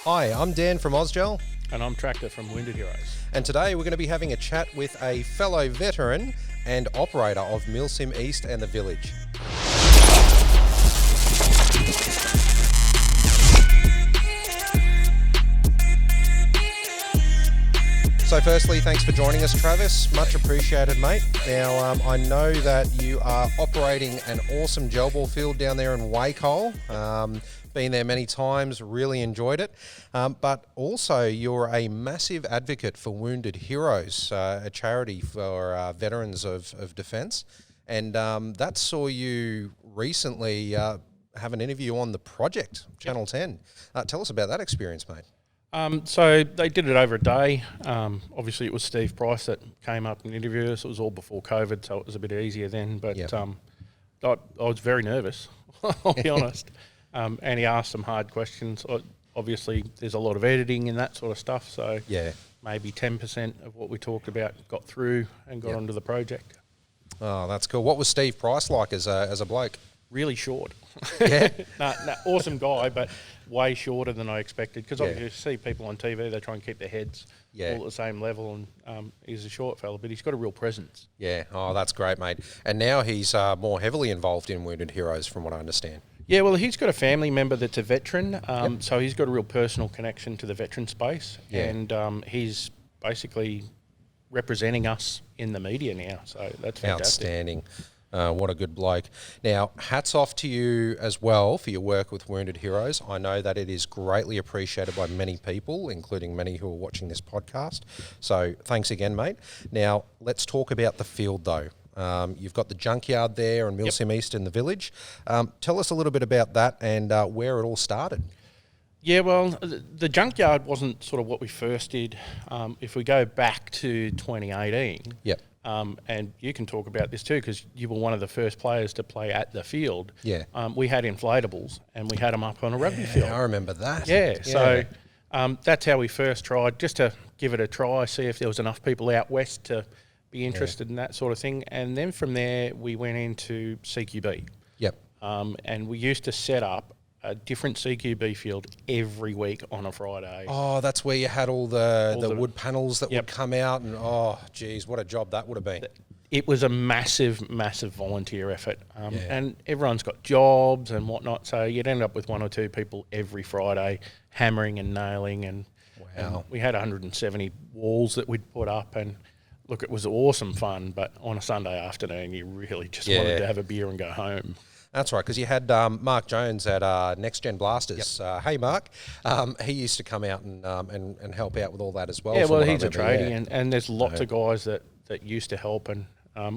Hi, I'm Dan from Ozgel, And I'm Tractor from Wounded Heroes. and today we're going to be having a chat with a fellow veteran and operator of Milsim East and the Village. So firstly, thanks for joining us, Travis. Much appreciated, mate. Now, I know that you are operating an awesome gel ball field down there in Wacol. Been there many times, really enjoyed it. But also, you're a massive advocate for Wounded Heroes, a charity for veterans of defence. And that saw you recently have an interview on The Project, Channel 10. Tell us about that experience, mate. So they did it over a day. Obviously, it was Steve Price that came up and interviewed us. It was all before COVID, so it was a bit easier then. But Yep. I was very nervous, I'll be honest. And he asked some hard questions. Obviously, there's a lot of editing and that sort of stuff, so Yeah. maybe 10% of what we talked about got through and got Yep. onto the project. Oh, that's cool. What was Steve Price like as a bloke? Really short. Yeah. Awesome guy, but way shorter than I expected. Because Yeah. obviously you see people on TV, they try and keep their heads Yeah. all at the same level, and he's a short fella, but he's got a real presence. Yeah. Oh, that's great, mate. And now he's more heavily involved in Wounded Heroes, from what I understand. Yeah, well, he's got a family member that's a veteran, so he's got a real personal connection to the veteran space, Yeah. and he's basically representing us in the media now, so that's fantastic. Outstanding. What a good bloke. Now, hats off to you as well for your work with Wounded Heroes. I know that it is greatly appreciated by many people, including many who are watching this podcast. So thanks again, mate. Now, let's talk about the field, though. You've got the junkyard there in Milsim East in the Village. Tell us a little bit about that and where it all started. Yeah, well, the junkyard wasn't sort of what we first did. If we go back to 2018, Yep. and you can talk about this too because you were one of the first players to play at the field. Yeah. We had inflatables and we had them up on a rugby field. I remember that. So that's how we first tried, just to give it a try, see if there was enough people out west to be interested in that sort of thing. And then from there, we went into CQB. Yep. And we used to set up a different CQB field every week on a Friday. Oh, that's where you had all the the- wood panels that Yep. would come out, and oh, geez, what a job that would have been. It was a massive, massive volunteer effort. Yeah. And everyone's got jobs and whatnot, so you'd end up with one or two people every Friday hammering and nailing. And Wow. we had 170 walls that we'd put up. And look, it was awesome fun, but on a Sunday afternoon, you really just wanted to have a beer and go home. That's right, because you had Mark Jones at Next Gen Blasters. Hey, Mark. He used to come out and help out with all that as well. Yeah, from well, what I he's a remember, tradie, yeah. and there's lots of guys that used to help, and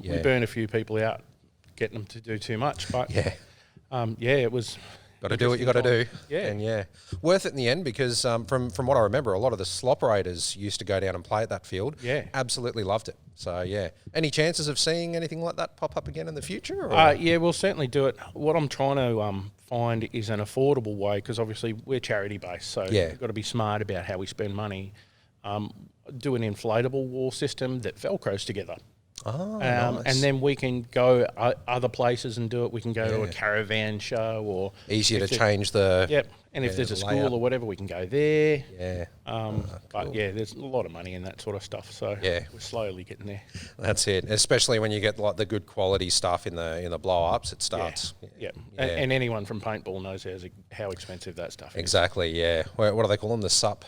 we Yeah. burned a few people out getting them to do too much. But Yeah. it was. Got to do what you got to do. Yeah. And worth it in the end because from what I remember, a lot of the slop operators used to go down and play at that field. Yeah. Absolutely loved it. So, yeah. Any chances of seeing anything like that pop up again in the future? Or? Yeah, we'll certainly do it. What I'm trying to find is an affordable way, because obviously we're charity based, so Yeah. we've got to be smart about how we spend money. Do an inflatable wall system that velcros together. Oh, nice. And then we can go other places and do it. We can go to a Yeah. caravan show, or Easier to if there- change the... Yep. And if Yeah, there's a the school layout. or whatever, we can go there. Yeah. But cool. yeah, there's a lot of money in that sort of stuff. So Yeah. we're slowly getting there. That's it. Especially when you get like the good quality stuff in the blow-ups, it starts... Yeah. Yeah. And anyone from paintball knows how expensive that stuff is. Exactly, yeah. What do they call them? The SUP?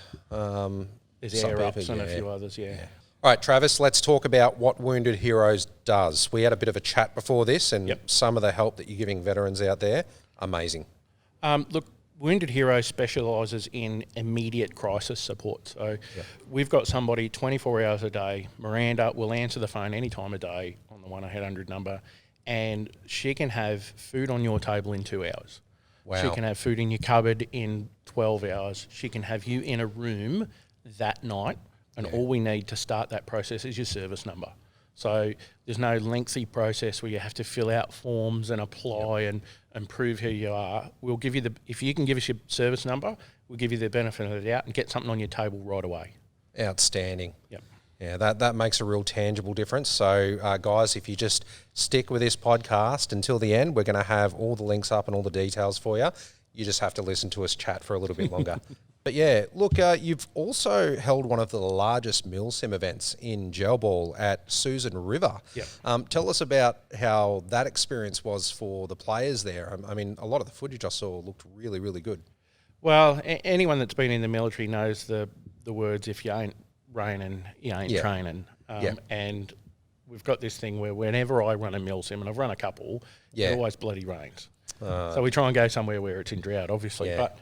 There's SUP air ups people, and a yeah. few others, yeah. All right, Travis, let's talk about what Wounded Heroes does. We had a bit of a chat before this, and Yep. some of the help that you're giving veterans out there, amazing. Look, Wounded Hero specialises in immediate crisis support. So we've got somebody 24 hours a day. Miranda will answer the phone any time of day on the 1-800 number, and she can have food on your table in 2 hours. Wow. She can have food in your cupboard in 12 hours. She can have you in a room that night, and all we need to start that process is your service number. So there's no lengthy process where you have to fill out forms and apply and prove who you are. We'll give you if you can give us your service number, we'll give you the benefit of the doubt and get something on your table right away. Outstanding. Yep. Yeah, that makes a real tangible difference. So, guys, if you just stick with this podcast until the end, we're going to have all the links up and all the details for you. You just have to listen to us chat for a little bit longer. But yeah, look, you've also held one of the largest MilSim events in gel ball at Susan River. Yep. Tell us about how that experience was for the players there. I mean, a lot of the footage I saw looked really, really good. Well, anyone that's been in the military knows the words, if you ain't raining, you ain't training. And we've got this thing where whenever I run a MilSim, and I've run a couple, it always bloody rains. So we try and go somewhere where it's in drought, obviously. Yeah. But,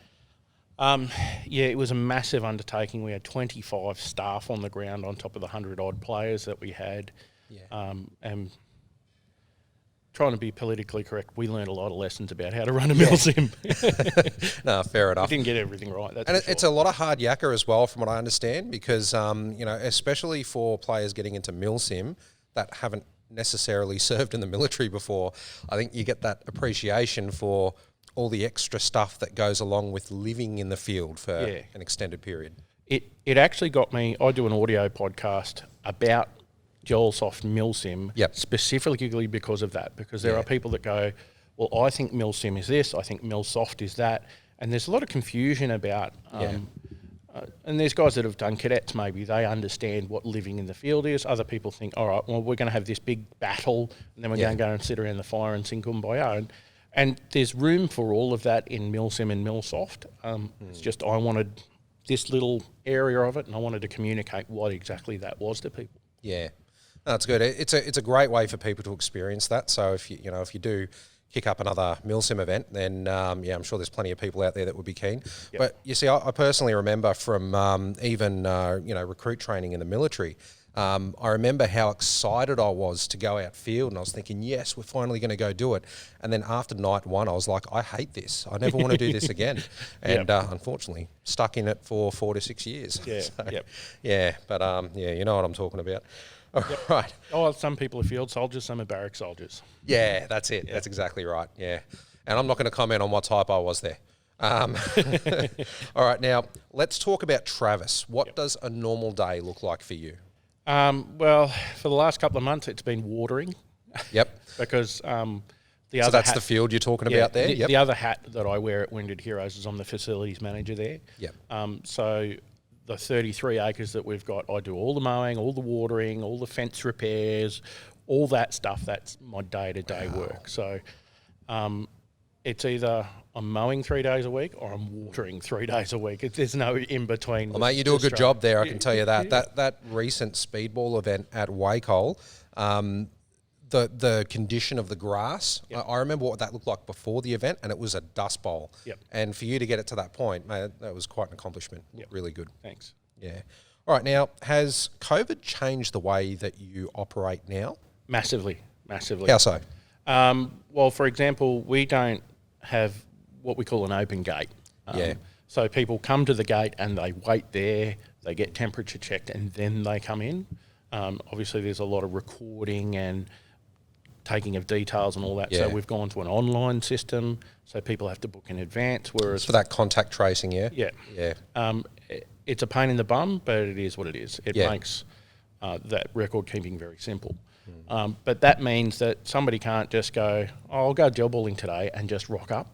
it was a massive undertaking. We had 25 staff on the ground on top of the 100-odd players that we had. And trying to be politically correct, we learned a lot of lessons about how to run a MilSim. No, fair enough. We didn't get everything right. That's And for it's sure. a lot of hard yakka as well, from what I understand, because, especially for players getting into MilSim that haven't necessarily served in the military before, I think you get that appreciation for all the extra stuff that goes along with living in the field for an extended period. It actually got me. I do an audio podcast about GelSoft MilSim specifically because of that, because there are people that go, well, I think MilSim is this, I think MilSoft is that, and there's a lot of confusion about and there's guys that have done cadets, maybe they understand what living in the field is. Other people think, all right, well, we're going to have this big battle and then we're going to go and sit around the fire and sing Kumbaya. And there's room for all of that in MilSim and MilSoft. It's just I wanted this little area of it, and I wanted to communicate what exactly that was to people. Yeah, that's good. It's a great way for people to experience that. So if you do kick up another MilSim event, then I'm sure there's plenty of people out there that would be keen. Yep. But you see, I personally remember from even recruit training in the military. I remember how excited I was to go outfield, and I was thinking, yes, we're finally going to go do it. And then after night one, I was like, I hate this. I never want to do this again. And unfortunately, stuck in it for 4 to 6 years. Yeah, You know what I'm talking about. All right. Oh, some people are field soldiers, some are barrack soldiers. Yeah, that's it. That's exactly right. Yeah. And I'm not going to comment on what type I was there. All right. Now, let's talk about Travis. What does a normal day look like for you? Well, for the last couple of months, it's been watering. Yep. Because So that's the field you're talking about there? The other hat that I wear at Wounded Heroes is I'm the facilities manager there. Yep. So the 33 acres that we've got, I do all the mowing, all the watering, all the fence repairs, all that stuff. That's my day-to-day work. So it's either I'm mowing 3 days a week or I'm watering 3 days a week. There's no in between. Well, mate, you do a good job there, I can tell you that. That recent speedball event at Wacol, the condition of the grass, I remember what that looked like before the event, and it was a dust bowl. Yep. And for you to get it to that point, mate, that was quite an accomplishment. Yep. Really good. Thanks. Yeah. All right, now, has COVID changed the way that you operate now? Massively. How so? Well, for example, we don't have what we call an open gate. So people come to the gate and they wait there, they get temperature checked, and then they come in. Obviously, there's a lot of recording and taking of details and all that. So we've gone to an online system, so people have to book in advance. Whereas for that contact tracing, yeah. It's a pain in the bum, but it is what it is. It makes that record keeping very simple. But that means that somebody can't just go, I'll go gel balling today and just rock up.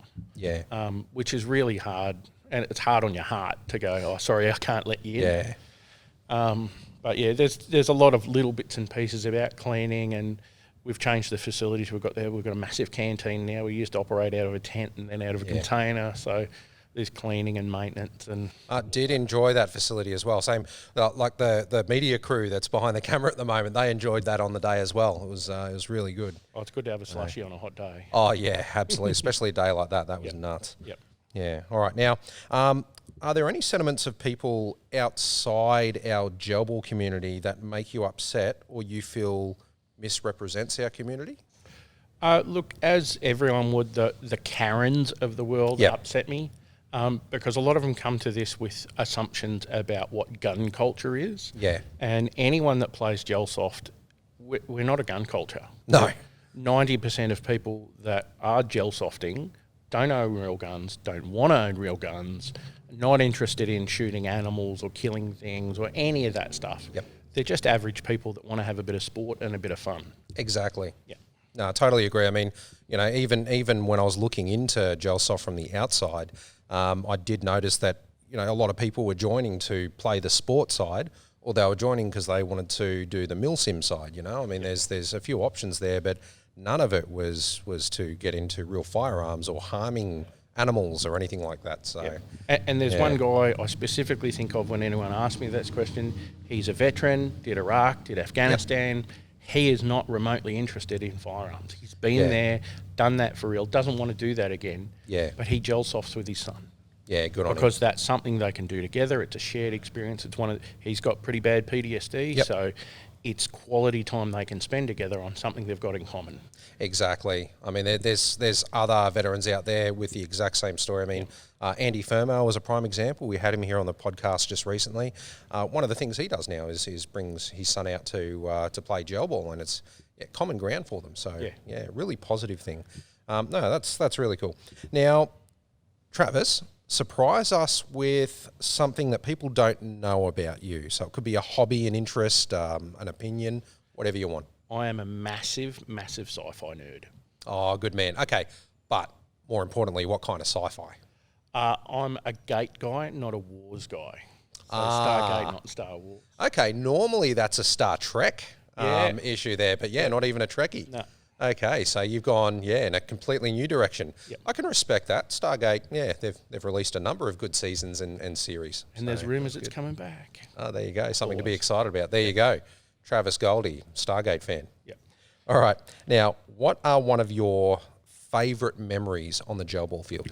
Which is really hard, and it's hard on your heart to go, oh, sorry, I can't let you in. But there's a lot of little bits and pieces about cleaning, and we've changed the facilities we've got there. We've got a massive canteen now. We used to operate out of a tent and then out of a container, so there's cleaning and maintenance. And I did enjoy that facility as well. Same, like the media crew that's behind the camera at the moment, they enjoyed that on the day as well. It was really good. Oh, it's good to have a slushy on a hot day. Oh, yeah, absolutely, especially a day like that. That was nuts. Yep. Yeah, all right. Now, are there any sentiments of people outside our gel ball community that make you upset or you feel misrepresents our community? Look, as everyone would, the Karens of the world upset me. Because a lot of them come to this with assumptions about what gun culture is. Yeah. And anyone that plays GelSoft, we're not a gun culture. No. 90% of people that are GelSofting don't own real guns, don't want to own real guns, not interested in shooting animals or killing things or any of that stuff. Yep. They're just average people that want to have a bit of sport and a bit of fun. Exactly. Yeah. No, I totally agree. I mean, even when I was looking into GelSoft from the outside, I did notice that, a lot of people were joining to play the sport side, or they were joining because they wanted to do the milsim side. I mean, there's a few options there, but none of it was to get into real firearms or harming animals or anything like that. So, and there's one guy I specifically think of when anyone asks me that question. He's a veteran, did Iraq, did Afghanistan. He is not remotely interested in firearms. He's been there, done that for real, doesn't want to do that again. Yeah. But he gel softs with his son. Yeah, good on him. Because that's something they can do together. It's a shared experience. He's got pretty bad PTSD, so it's quality time they can spend together on something they've got in common. Exactly. I mean, there's other veterans out there with the exact same story. I mean, Andy Fermo was a prime example. We had him here on the podcast just recently. One of the things he does now is brings his son out to play gel ball, and it's common ground for them. So, really positive thing. No, that's really cool. Now, Travis, surprise us with something that people don't know about you. So it could be a hobby, an interest, an opinion, whatever you want. I am a massive, massive sci-fi nerd. Oh, good man. Okay, but more importantly, what kind of sci-fi? I'm a Gate guy, not a Wars guy. So Stargate, not Star Wars. Okay, normally that's a Star Trek issue there, but not even a Trekkie. No. Okay, so you've gone, in a completely new direction. Yep. I can respect that. Stargate, they've released a number of good seasons and series. And there's rumours it's coming back. Oh, there you go. Something to be excited about. There you go. Travis Goldie, Stargate fan. Yep. All right. Now, what are one of your favourite memories on the gel ball field?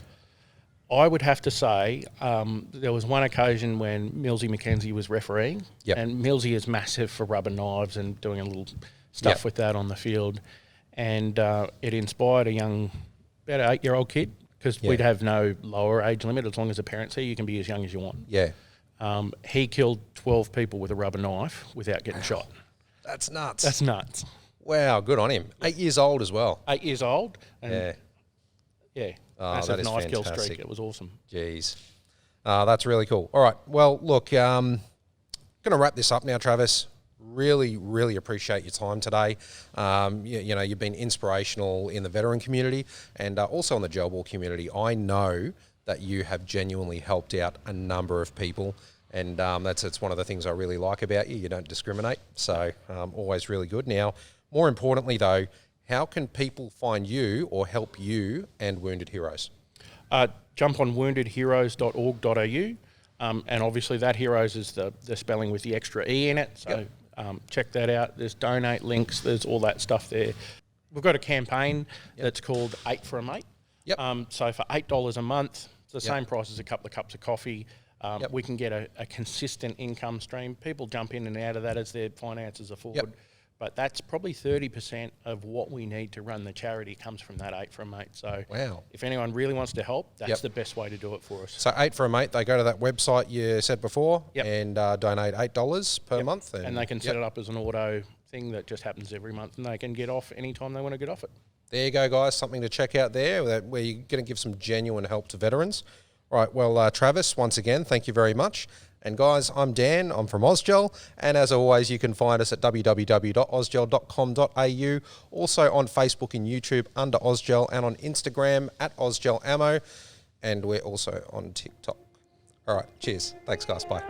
I would have to say there was one occasion when Millsy McKenzie was refereeing, and Millsy is massive for rubber knives and doing a little stuff with that on the field. And it inspired about an 8-year-old kid, because we'd have no lower age limit. As long as the parents here, you can be as young as you want. Yeah. He killed 12 people with a rubber knife without getting shot. That's nuts. That's nuts. Wow, good on him. 8 years old as well. 8 years old. And Oh, massive that is knife kill fantastic. streak. It was awesome. Jeez. That's really cool. All right. Well, look, going to wrap this up now, Travis. Really, really appreciate your time today. You've been inspirational in the veteran community and also in the gel ball community. I know that you have genuinely helped out a number of people, and that's one of the things I really like about you. You don't discriminate, so always really good. Now, more importantly, though, how can people find you or help you and Wounded Heroes? Jump on woundedheroes.org.au, and obviously that heroes is the spelling with the extra E in it, so check that out. There's donate links, there's all that stuff there. We've got a campaign that's called 8 for a Mate. So for $8 a month, it's the same price as a couple of cups of coffee. We can get a consistent income stream. People jump in and out of that as their finances afford. But that's probably 30% of what we need to run the charity comes from that 8 for a Mate. So if anyone really wants to help, that's the best way to do it for us. So 8 for a Mate, they go to that website you said before and donate $8 per month. And they can set it up as an auto thing that just happens every month, and they can get off anytime they want to get off it. There you go, guys. Something to check out there where you're going to give some genuine help to veterans. All right, well, Travis, once again, thank you very much. And guys, I'm Dan, I'm from Ozgel, and as always, you can find us at www.ozgel.com.au, also on Facebook and YouTube under Ozgel, and on Instagram at Ozgel Ammo, and we're also on TikTok. All right, cheers. Thanks, guys. Bye.